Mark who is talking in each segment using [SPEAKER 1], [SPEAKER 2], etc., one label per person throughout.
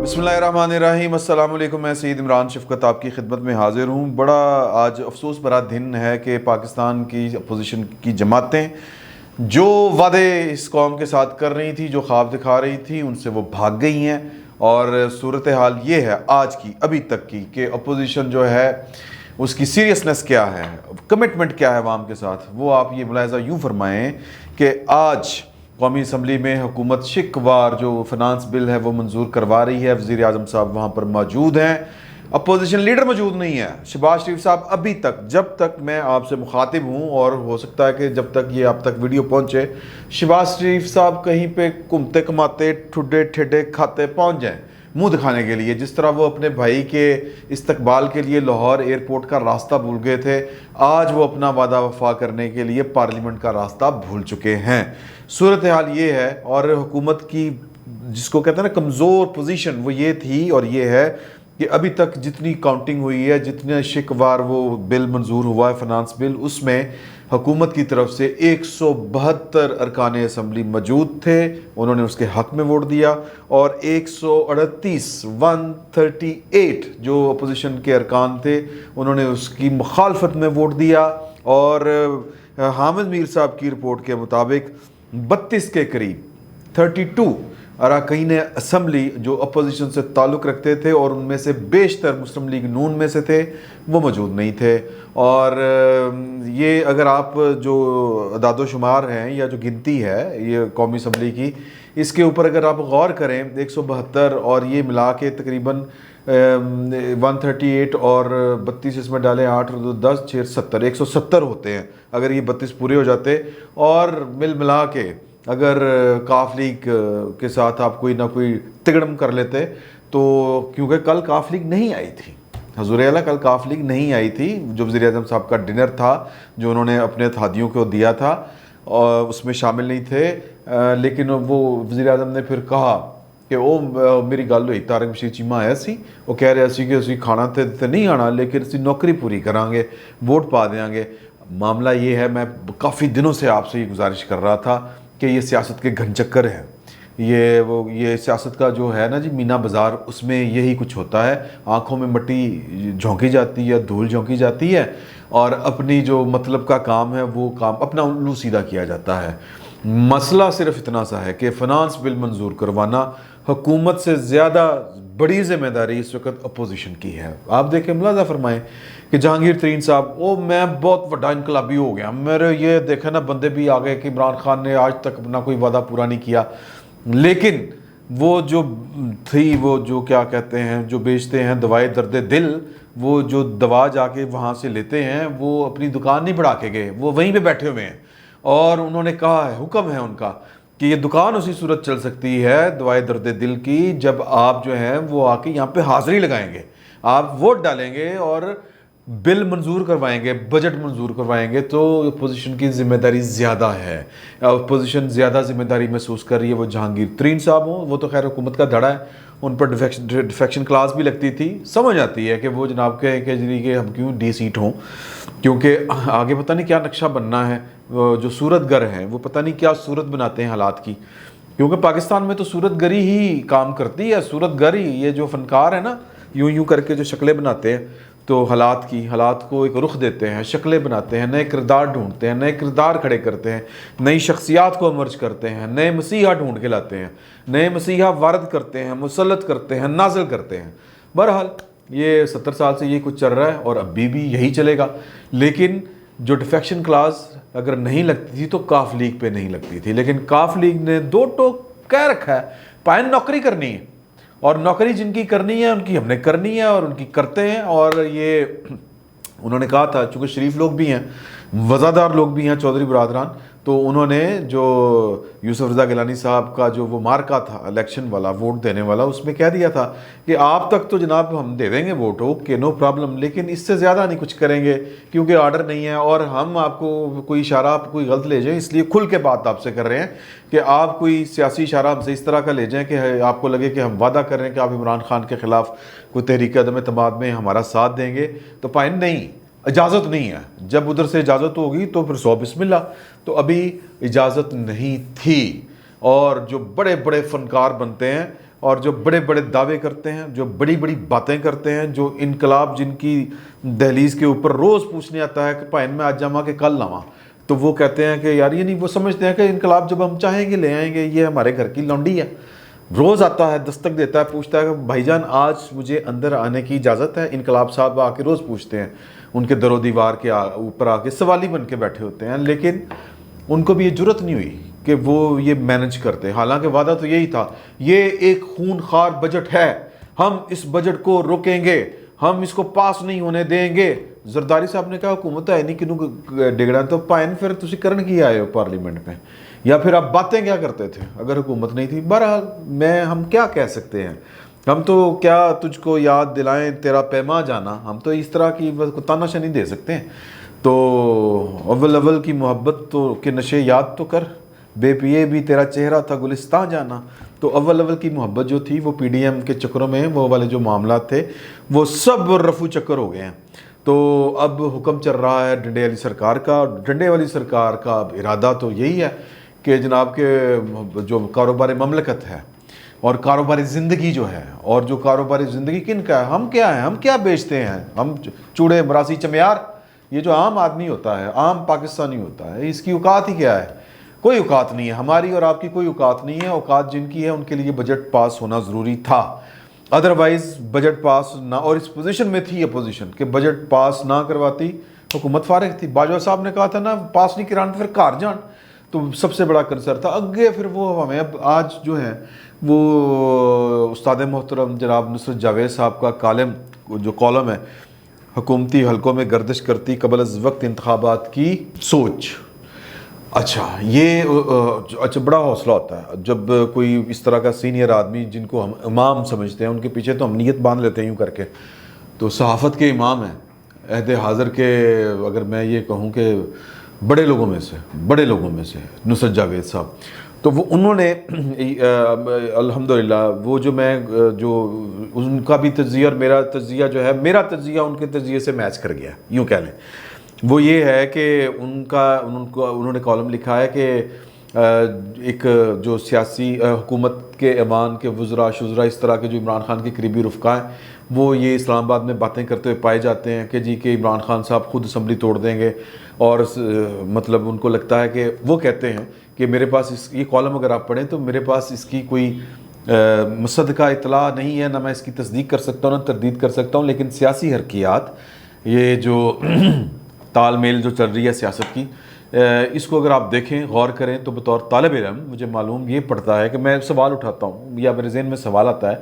[SPEAKER 1] बिस्मिल्लाहिर्रहमानिर्रहीम। अस्सलाम वालेकुम। मैं सईद इमरान शफकत आपकी खिदमत में हाज़िर हूँ। बड़ा आज अफसोस भरा दिन है कि पाकिस्तान की अपोजिशन की जमातें जो वादे इस कौम के साथ कर रही थी, जो ख्वाब दिखा रही थी, उनसे वो भाग गई हैं। और सूरत हाल ये है आज की अभी तक की कि अपोजिशन जो है उसकी सीरियसनेस क्या है, कमिटमेंट क्या है अवाम के साथ, वो आप ये मुलाहिज़ा यूँ फरमाएँ कि आज कौमी असम्बली में हुकूमत शिकवार जो फिनांस बिल है वो मंजूर करवा रही है। वज़ीर आज़म साहब वहाँ पर मौजूद हैं, अपोजिशन लीडर मौजूद नहीं है। शहबाज शरीफ साहब अभी तक, जब तक मैं आपसे मुखातिब हूँ, और हो सकता है कि जब तक ये आप तक वीडियो पहुँचे शहबाज शरीफ साहब कहीं पे घूमते कमाते ठुडे ठेडे खाते पहुँच जाएँ मुंह दिखाने के लिए, जिस तरह वो अपने भाई के इस्तकबाल के लिए लाहौर एयरपोर्ट का रास्ता भूल गए थे, आज वो अपना वादा वफा करने के लिए पार्लियामेंट का रास्ता भूल चुके हैं। सूरत हाल ये है। और हुकूमत की जिसको कहते हैं ना कमज़ोर पोजीशन, वो ये थी और ये है कि अभी तक जितनी काउंटिंग हुई है, जितने शिकवार वो बिल मंजूर हुआ है फिनांस बिल, उसमें हुकूमत की तरफ से 172 अरकान असम्बली मौजूद थे, उन्होंने उसके हक में वोट दिया। और 138 जो अपोजिशन के अरकान थे उन्होंने उसकी मुखालफत में वोट दिया। और हामिद मीर साहब की रिपोर्ट के मुताबिक 32 के करीब 32 अरकान असम्बली जो अपोजिशन से ताल्लुक़ रखते थे, और उनमें से बेशतर मुस्लिम लीग नून में से थे, वो मौजूद नहीं थे। और ये अगर आप जो अदाद शुमार हैं या जो गिनती है ये कौमी असम्बली की, इसके ऊपर अगर आप गौर करें 172 और ये मिला के तकरीबन 138 और 32 इसमें डालें 8 और 2 10 6 70 170 होते हैं। अगर ये 32 पूरे हो जाते और मिल मिला के अगर काफ लीग के साथ आप कोई ना कोई तिगड़म कर लेते, तो क्योंकि कल काफ लीग नहीं आई थी, हजूर आला कल काफ लीग नहीं आई थी, जो वज़ीर आज़म साहब का डिनर था जो उन्होंने अपने थादियों को दिया था और उसमें शामिल नहीं थे। लेकिन वो वज़ीर आज़म ने फिर कहा कि वो मेरी गल हुई तारक मशीद चीमा आया सी, वो कह रहा सी कि असी खाना तो नहीं आना, लेकिन असी नौकरी पूरी करांगे, वोट पा देंगे। मामला ये है, मैं काफ़ी दिनों से आपसे ये गुजारिश कर रहा था कि ये सियासत के घन चक्कर हैं, ये सियासत का जो है ना जी मीना बाज़ार, उसमें यही कुछ होता है। आँखों में मट्टी झोंकी जाती है, धूल झोंकी जाती है, और अपनी जो मतलब का काम है वो काम अपना उल्लू सीधा किया जाता है। मसला सिर्फ इतना सा है कि फ़िनांस बिल मंजूर करवाना हुकूमत से ज़्यादा बड़ी ज़िम्मेदारी इस वक्त अपोजिशन की है। आप देखें, मुलाज़ा फरमाएं कि जहांगीर तरीन साहब, ओ मैं बहुत बड़ा इनकलाबी हो गया, मेरे ये देखे ना बंदे भी आ गए कि इमरान खान ने आज तक अपना कोई वादा पूरा नहीं किया। लेकिन वो जो थी, वो जो क्या कहते हैं, जो बेचते हैं दवाई दर्द दिल, वो जो दवा जाके वहाँ से लेते हैं, वो अपनी दुकान नहीं बढ़ा के गए, वो वहीं पे बैठे हुए हैं। और उन्होंने कहा है, हुक्म है उनका कि ये दुकान उसी सूरत चल सकती है दवाई दर्द दिल की जब आप जो है वो आके यहाँ पे हाज़िरी लगाएंगे, आप वोट डालेंगे और बिल मंजूर करवाएंगे, बजट मंजूर करवाएंगे। तो अपोजिशन की ज़िम्मेदारी ज़्यादा है, अपोजिशन ज़्यादा ज़िम्मेदारी महसूस कर रही है। वो जहांगीर तरीन साहब हों, वो तो खैर हुकूमत का धड़ा है, उन पर डिफेक्शन क्लास भी लगती थी, समझ आती है कि वो जनाब के जी कि हम क्यों डी सीट हों, क्योंकि आगे पता नहीं क्या नक्शा बनना है। जो सूरत गर हैं वो पता नहीं क्या सूरत बनाते हैं हालात की, क्योंकि पाकिस्तान में तो सूरत गरी ही काम करती है। सूरत गरी, ये जो फनकार है ना, यूं यूं करके जो शक्लें बनाते हैं, तो हालात को एक रुख देते हैं, शक्लें बनाते हैं, नए किरदार ढूंढते हैं, नए किरदार खड़े करते हैं, नई शख्सियात को इमर्ज करते हैं, नए मसीहा ढूंढ के लाते हैं, नए मसीहा वारद करते हैं, मुसल्लत करते हैं, नाजिल करते हैं। बहरहाल ये 70 साल से ये कुछ चल रहा है और अभी भी यही चलेगा। लेकिन जो डिफेक्शन क्लास अगर नहीं लगती थी तो काफ लीग पे नहीं लगती थी, लेकिन काफ लीग ने दो टोक कह रखा है, पायन नौकरी करनी है, और नौकरी जिनकी करनी है उनकी हमने करनी है और उनकी करते हैं। और ये उन्होंने कहा था, चूँकि शरीफ लोग भी हैं, वज़ादार लोग भी हैं, चौधरी बरादरान, तो उन्होंने जो यूसुफ रज़ा गिलानी साहब का जो वो मार्का था इलेक्शन वाला, वोट देने वाला, उसमें कह दिया था कि आप तक तो जनाब हम दे देंगे वोट, ओके नो प्रॉब्लम, लेकिन इससे ज़्यादा नहीं कुछ करेंगे क्योंकि आर्डर नहीं है, और हम आपको कोई इशारा आप कोई गलत ले जाएं, इसलिए खुल के बात आपसे कर रहे हैं कि आप कोई सियासी इशारा हमसे इस तरह का ले जाएँ कि आपको लगे कि हम वादा कर रहे हैं कि आप इमरान खान के ख़िलाफ़ कोई तहरीक अदम एतमाद में हमारा साथ देंगे। तो पाइन नहीं, इजाज़त नहीं है, जब उधर से इजाज़त होगी तो फिर 100 बिस्मिल्लाह। तो अभी इजाज़त नहीं थी, और जो बड़े बड़े फ़नकार बनते हैं اور جو بڑے بڑے دعوے کرتے ہیں، جو بڑی بڑی باتیں کرتے ہیں، جو انقلاب جن کی دہلیز کے اوپر روز پوچھنے آتا ہے کہ پائن میں آج جمع کہ کل لواں، تو وہ کہتے ہیں کہ یار یہ نہیں، وہ سمجھتے ہیں کہ انقلاب جب ہم چاہیں گے لے آئیں گے، یہ ہمارے گھر کی لونڈی ہے، روز آتا ہے، دستک دیتا ہے، پوچھتا ہے کہ بھائی جان آج مجھے اندر آنے کی اجازت ہے؟ انقلاب صاحب آ کے روز پوچھتے ہیں، ان کے در و دیوار کے اوپر آ کے سوالی بن کے بیٹھے ہوتے ہیں، لیکن ان کو بھی یہ جرت نہیں ہوئی کہ وہ یہ مینج کرتے، حالانکہ وعدہ تو یہی تھا، یہ ایک خون خوار بجٹ ہے، ہم اس بجٹ کو روکیں گے، ہم اس کو پاس نہیں ہونے دیں گے۔ زرداری صاحب نے کہا حکومت ہے نہیں کنوں ڈگڑا تو پائن پھر تسی کرن کی آئے ہو پارلیمنٹ میں، یا پھر آپ باتیں کیا کرتے تھے اگر حکومت نہیں تھی؟ بہرحال ہم کیا کہہ سکتے ہیں، ہم تو کیا تجھ کو یاد دلائیں تیرا پیما جانا، ہم تو اس طرح کی تاناشا نہیں دے سکتے ہیں۔ تو اول کی محبت تو کے نشے یاد تو کر، بے پیے بھی تیرا چہرہ تھا گلستان جانا۔ تو اول کی محبت جو تھی وہ پی ڈی ایم کے چکروں میں وہ والے جو معاملات تھے وہ سب رفو چکر ہو گئے ہیں۔ تو اب حکم چل رہا ہے ڈنڈے والی سرکار کا۔ ڈنڈے والی سرکار کا ارادہ تو یہی ہے کہ جناب کے جو کاروبار مملکت ہے اور کاروباری زندگی جو ہے، اور جو کاروباری زندگی کن کا ہے، ہم کیا ہیں، ہم کیا بیچتے ہیں، ہم چوڑے مراسی چمیار، یہ جو عام آدمی ہوتا ہے، عام پاکستانی ہوتا ہے، اس کی اوقات ہی کیا ہے؟ کوئی اوقات نہیں ہے، ہماری اور آپ کی کوئی اوقات نہیں ہے۔ اوقات جن کی ہے ان کے لیے بجٹ پاس ہونا ضروری تھا، ادروائز بجٹ پاس نہ، اور اس پوزیشن میں تھی اپوزیشن کہ بجٹ پاس نہ کرواتی حکومت فارغ تھی۔ باجوہ صاحب نے کہا تھا نا پاس نہیں کرانا پھر کار جان، تو سب سے بڑا کنسر تھا اگے۔ پھر وہ ہمیں اب آج جو ہے وہ استاد محترم جناب نصرت جاوید صاحب کا کالم ہے، حکومتی حلقوں میں گردش کرتی قبل از وقت انتخابات کی سوچ۔ اچھا یہ بڑا حوصلہ ہوتا ہے جب کوئی اس طرح کا سینئر آدمی جن کو ہم امام سمجھتے ہیں، ان کے پیچھے تو ہم نیت باندھ لیتے ہیں یوں کر کے، تو صحافت کے امام ہیں عہد حاضر کے، اگر میں یہ کہوں کہ بڑے لوگوں میں سے نصرت جاوید صاحب، تو وہ انہوں نے الحمدللہ وہ جو ان کا بھی تجزیہ اور میرا تجزیہ جو ہے، میرا تجزیہ ان کے تجزیے سے میچ کر گیا یوں کہہ لیں۔ وہ یہ ہے کہ انہوں نے کالم لکھا ہے کہ ایک جو سیاسی حکومت کے ایوان کے وزراء شزراء اس طرح کے جو عمران خان کے قریبی رفقا ہیں، وہ یہ اسلام آباد میں باتیں کرتے ہوئے پائے جاتے ہیں کہ جی کہ عمران خان صاحب خود اسمبلی توڑ دیں گے، اور مطلب ان کو لگتا ہے کہ وہ کہتے ہیں کہ میرے پاس یہ کالم اگر آپ پڑھیں تو میرے پاس اس کی کوئی مصدقہ اطلاع نہیں ہے، نہ میں اس کی تصدیق کر سکتا ہوں نہ تردید کر سکتا ہوں، لیکن سیاسی حرکیات، یہ جو تال میل جو چل رہی ہے سیاست کی، اس کو اگر آپ دیکھیں غور کریں تو بطور طالب علم مجھے معلوم یہ پڑتا ہے کہ میں سوال اٹھاتا ہوں یا میرے ذہن میں سوال آتا ہے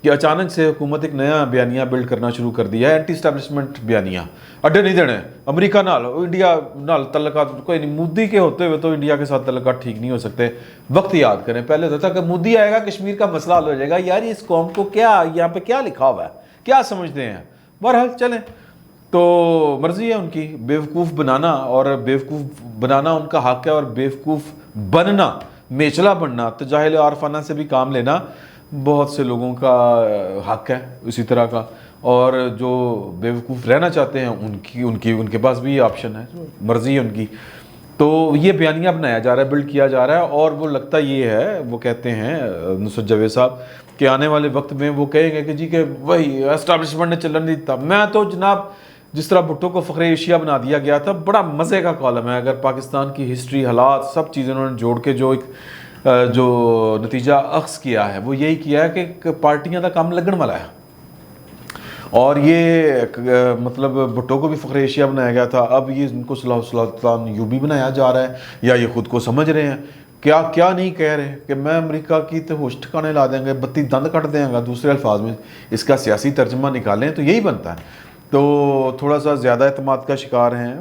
[SPEAKER 1] کہ اچانک سے حکومت ایک نیا بیانیہ بلڈ کرنا شروع کر دیا ہے، اینٹی اسٹیبلشمنٹ بیانیہ، اڈے نہیں دینے امریکہ نال انڈیا نال تعلقات کوئی نہیں، مودی کے ہوتے ہوئے تو انڈیا کے ساتھ تعلقات ٹھیک نہیں ہو سکتے۔ وقت یاد کریں، پہلے ہوتا تھا کہ مودی آئے گا کشمیر کا مسئلہ حل ہو جائے گا، یار اس قوم کو کیا یہاں پہ کیا لکھا ہوا ہے، کیا سمجھتے ہیں؟ بہرحال چلیں، تو مرضی ہے ان کی، بیوقوف بنانا اور بیوقوف بنانا ان کا حق ہے، اور بیوقوف بننا، میچلا بننا، تجاہل عارفانہ سے بھی کام لینا بہت سے لوگوں کا حق ہے اسی طرح کا، اور جو بیوقوف رہنا چاہتے ہیں ان کے پاس بھی یہ آپشن ہے، مرضی ہے ان کی۔ تو یہ بیانیہ بنایا جا رہا ہے، بلڈ کیا جا رہا ہے، اور وہ لگتا یہ ہے، وہ کہتے ہیں نصرت جاوید صاحب کہ آنے والے وقت میں وہ کہیں گے کہ جی کہ وہی اسٹیبلشمنٹ نے چلن نہیں دیتا۔ میں تو جناب جس طرح بھٹو کو فخر ایشیا بنا دیا گیا تھا، بڑا مزے کا کالم ہے، اگر پاکستان کی ہسٹری، حالات، سب چیزیں انہوں نے جوڑ کے جو نتیجہ اخذ کیا ہے وہ یہی کیا ہے کہ پارٹیاں دا کام لگن والا ہے، اور یہ مطلب بھٹو کو بھی فخر ایشیا بنایا گیا تھا، اب یہ ان کو صلاح السلطان یوبی بنایا جا رہا ہے، یا یہ خود کو سمجھ رہے ہیں، کیا نہیں کہہ رہے کہ میں امریکہ کی تو ہوش ٹھکانے لا دیں گے، بتی دند کٹ دیں گا، دوسرے الفاظ میں اس کا سیاسی ترجمہ نکالیں تو یہی بنتا ہے۔ تو تھوڑا سا زیادہ اعتماد کا شکار ہیں،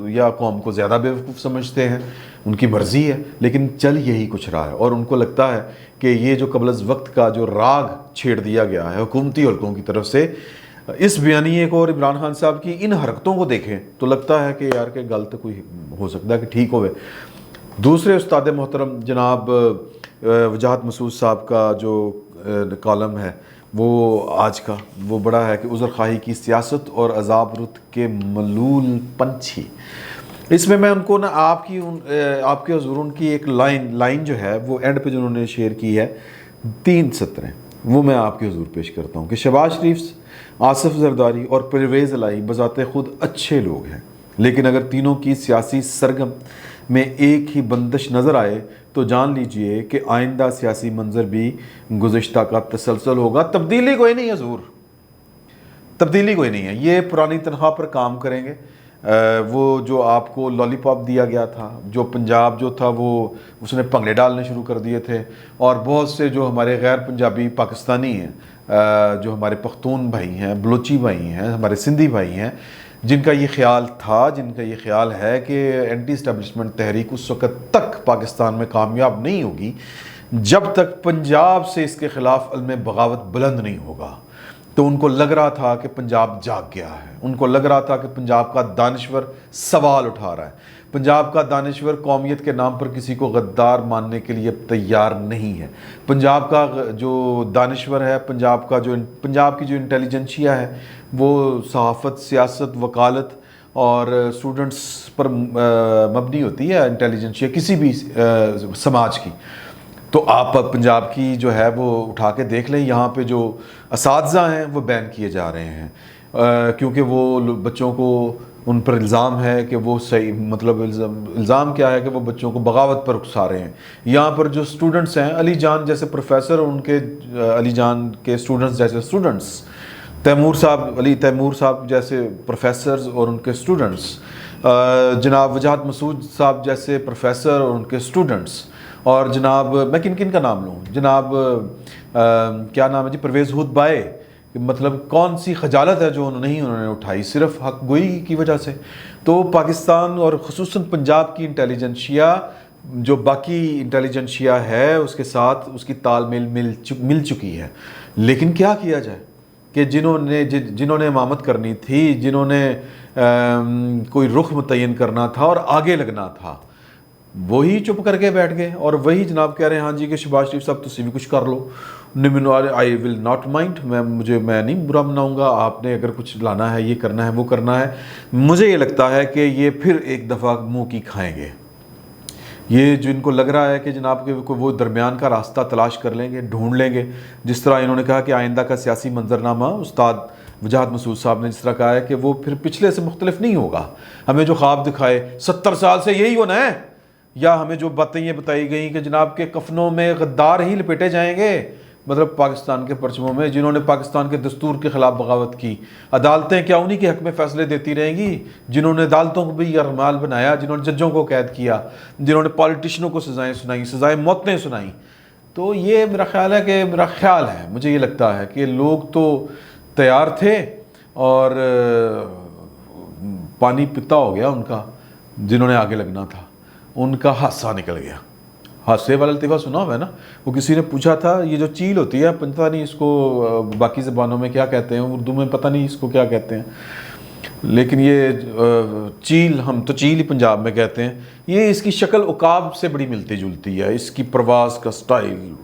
[SPEAKER 1] یا قوم کو زیادہ بیوقوف سمجھتے ہیں، ان کی مرضی ہے، لیکن چل یہی کچھ رہا ہے، اور ان کو لگتا ہے کہ یہ جو قبل از وقت کا جو راگ چھیڑ دیا گیا ہے حکومتی حلقوں کی طرف سے، اس بیانیے کو اور عمران خان صاحب کی ان حرکتوں کو دیکھیں تو لگتا ہے کہ یار کہ غلط کوئی ہو سکتا ہے کہ ٹھیک ہوئے۔ دوسرے استاد محترم جناب وجاہت مسعود صاحب کا جو کالم ہے وہ آج کا، وہ بڑا ہے کہ عذر خواہی کی سیاست اور عذاب رت کے ملول پنچھی۔ اس میں ان کو نا آپ کے حضور ان کی ایک لائن جو ہے وہ اینڈ پہ جنہوں نے شیئر کی ہے 3 सत्र हैं, वो मैं आपके हुजूर पेश करता हूँ कि शहबाज शरीफ, आसिफ जरदारी और परवेज़ इलाही बज़ाते खुद अच्छे लोग हैं, लेकिन अगर तीनों की सियासी सरगम में एक ही बंदिश नज़र आए तो जान लीजिए कि आइंदा सियासी मंजर भी गुज़िश्ता का तसलसल होगा। तब्दीली कोई नहीं है हुजूर, तब्दीली कोई नहीं है। ये पुरानी तनख्वाह पर काम करेंगे। वो जो आपको लॉलीपॉप दिया गया था, जो पंजाब जो था वो उसने भंगड़े डालने शुरू कर दिए थे, और बहुत से जो हमारे गैर पंजाबी पाकिस्तानी हैं, जो हमारे पख्तून भाई हैं, बलोची भाई हैं, हमारे सिंधी भाई हैं, जिनका ये ख्याल था, जिनका ये ख्याल है कि एंटी इस्टेब्लिशमेंट तहरीक उस वक़्त तक पाकिस्तान में कामयाब नहीं होगी जब तक पंजाब से इसके ख़िलाफ़ अलम बगावत बुलंद नहीं होगा। तो उनको लग रहा था कि पंजाब जाग गया है, उनको लग रहा था कि पंजाब का दानिश्वर सवाल उठा रहा है, पंजाब का दानिश्वर कौमियत के नाम पर किसी को गद्दार मानने के लिए तैयार नहीं है। पंजाब का जो दानिश्वर है, पंजाब की जो इंटेलिजेंशिया है, वो सहाफ़त, सियासत, वकालत और स्टूडेंट्स पर मबनी होती है इंटेलिजेंशिया किसी भी समाज की। तो आप पंजाब की जो है वो उठा के देख लें, यहाँ पे जो असातिज़ा हैं वो बैन किए जा रहे हैं, क्योंकि वो बच्चों को, उन पर इल्ज़ाम है कि वो सही, मतलब इल्ज़ाम क्या है कि वो बच्चों को बगावत पर उकसा रहे हैं। यहाँ पर जो स्टूडेंट्स हैं, अली जान जैसे प्रोफेसर, उनके अली जान के स्टूडेंट्स जैसे स्टूडेंट्स, अली तैमूर साहब जैसे प्रोफेसर्स और उनके स्टूडेंट्स, जनाब वजाहत मसूद साहब जैसे प्रोफेसर और उनके स्टूडेंट्स, और जनाब मैं किन किन का नाम लूँ, जनाब क्या नाम है जी, परवेज़ हुद बाय, मतलब कौन सी खजालत है जो उन्होंने उठाई सिर्फ हक गोई की वजह से। तो पाकिस्तान और ख़ुसूसन पंजाब की इंटेलिजेंशिया जो बाकी इंटेलिजेंशिया है उसके साथ उसकी तालमेल मिल चुकी है। लेकिन क्या किया जाए कि जिन्होंने इमामत करनी थी, जिन्होंने कोई रुख मुतय्यन करना था और आगे लगना था, वही चुप करके बैठ गए, और वही जनाब कह रहे हैं हाँ जी कि शहबाज शरीफ साहब तुसी भी कुछ कर लो, आई विल नॉट माइंड, मैं नहीं बुरा मनाऊंगा, आपने अगर कुछ लाना है, ये करना है, वो करना है। मुझे ये लगता है कि ये फिर एक दफ़ा मुंह की खाएंगे। ये जो इनको लग रहा है कि जनाब के वो दरमियान का रास्ता तलाश कर लेंगे, ढूंढ लेंगे, जिस तरह इन्होंने कहा कि आइंदा का सियासी मंजरनामा उस्ताद वजाहत मसूद साहब ने जिस तरह कहा है कि वो फिर पिछले से मुख्तलिफ नहीं होगा। हमें जो ख्वाब दिखाए 70 साल से यही होना है, या हमें जो बातें ये बताई गई कि जनाब के कफनों में गद्दार ही लपेटे जाएंगे, मतलब पाकिस्तान के परचमों में, जिन्होंने पाकिस्तान के दस्तूर के ख़िलाफ़ बगावत की, अदालतें क्या उन्हीं के हक़ में फ़ैसले देती रहेंगी, जिन्होंने अदालतों को भी यरमाल बनाया, जिन्होंने जजों को कैद किया, जिन्होंने पॉलिटिशियनों को सज़ाएँ सुनाई, सज़ाएँ मौतें सुनाई। तो ये मेरा ख्याल है, मुझे ये लगता है कि लोग तो तैयार थे और पानी पिता हो गया उनका, जिन्होंने आगे लगना था, उनका हादसा निकल गया। हादसे वाला लतीफ़ा सुना हुआ है ना, वो किसी ने पूछा था, ये जो चील होती है, पता नहीं इसको बाकी ज़बानों में क्या कहते हैं, उर्दू में पता नहीं इसको क्या कहते हैं, लेकिन ये चील, हम तो चील ही पंजाब में कहते हैं। ये इसकी शक्ल उकाब से बड़ी मिलती जुलती है, इसकी प्रवास का स्टाइल।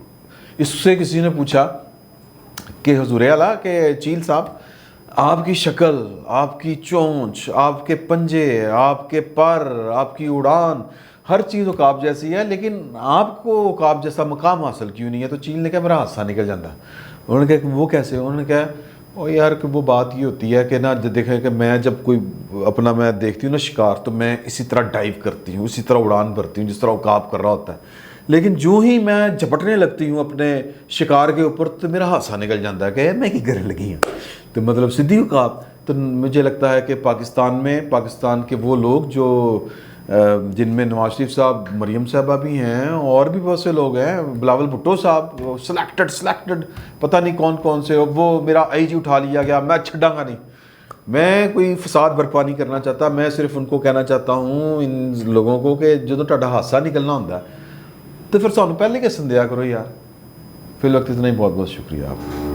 [SPEAKER 1] इससे किसी ने पूछा कि हुज़ूर आला के चील साहब, आपकी शक्ल, आपकी चोंच, आपके पंजे, आपके पर, आपकी उड़ान, हर चीज़ उकाब जैसी है, लेकिन आपको उकाब जैसा मकाम हासिल क्यों नहीं है? तो चील ने कहा मेरा हादसा निकल जाता। उन्होंने कहा वो कैसे? उन्होंने कहा ओ यार कि वो बात ये होती है कि ना, देखें कि मैं जब कोई अपना मैं देखती हूँ ना शिकार, तो मैं इसी तरह डाइव करती हूँ, इसी तरह उड़ान भरती हूँ जिस तरह उकाब कर रहा होता है, लेकिन जो ही मैं झपटने लगती हूँ अपने शिकार के ऊपर तो मेरा हादसा निकल जाता है कि मैं की करने लगी हूँ, तो मतलब सीधी उकाब। तो मुझे लगता है कि पाकिस्तान के वो लोग जो जिनमें नवाज शरीफ साहब, मरियम साहबा भी हैं, और भी बहुत से लोग हैं, बिलावल भुट्टो साहब, सिलेक्टेड पता नहीं कौन कौन से, वो मेरा आईजी उठा लिया गया, मैं छड़ांगा नहीं। मैं कोई फसाद बर्पा नहीं करना चाहता, मैं सिर्फ उनको कहना चाहता हूँ इन लोगों को कि जो ਤੁਹਾਡਾ हादसा निकलना होंगे तो फिर सानू पहले किस दिया करो यार। फिर वक्त इतना ही, बहुत बहुत शुक्रिया आपका।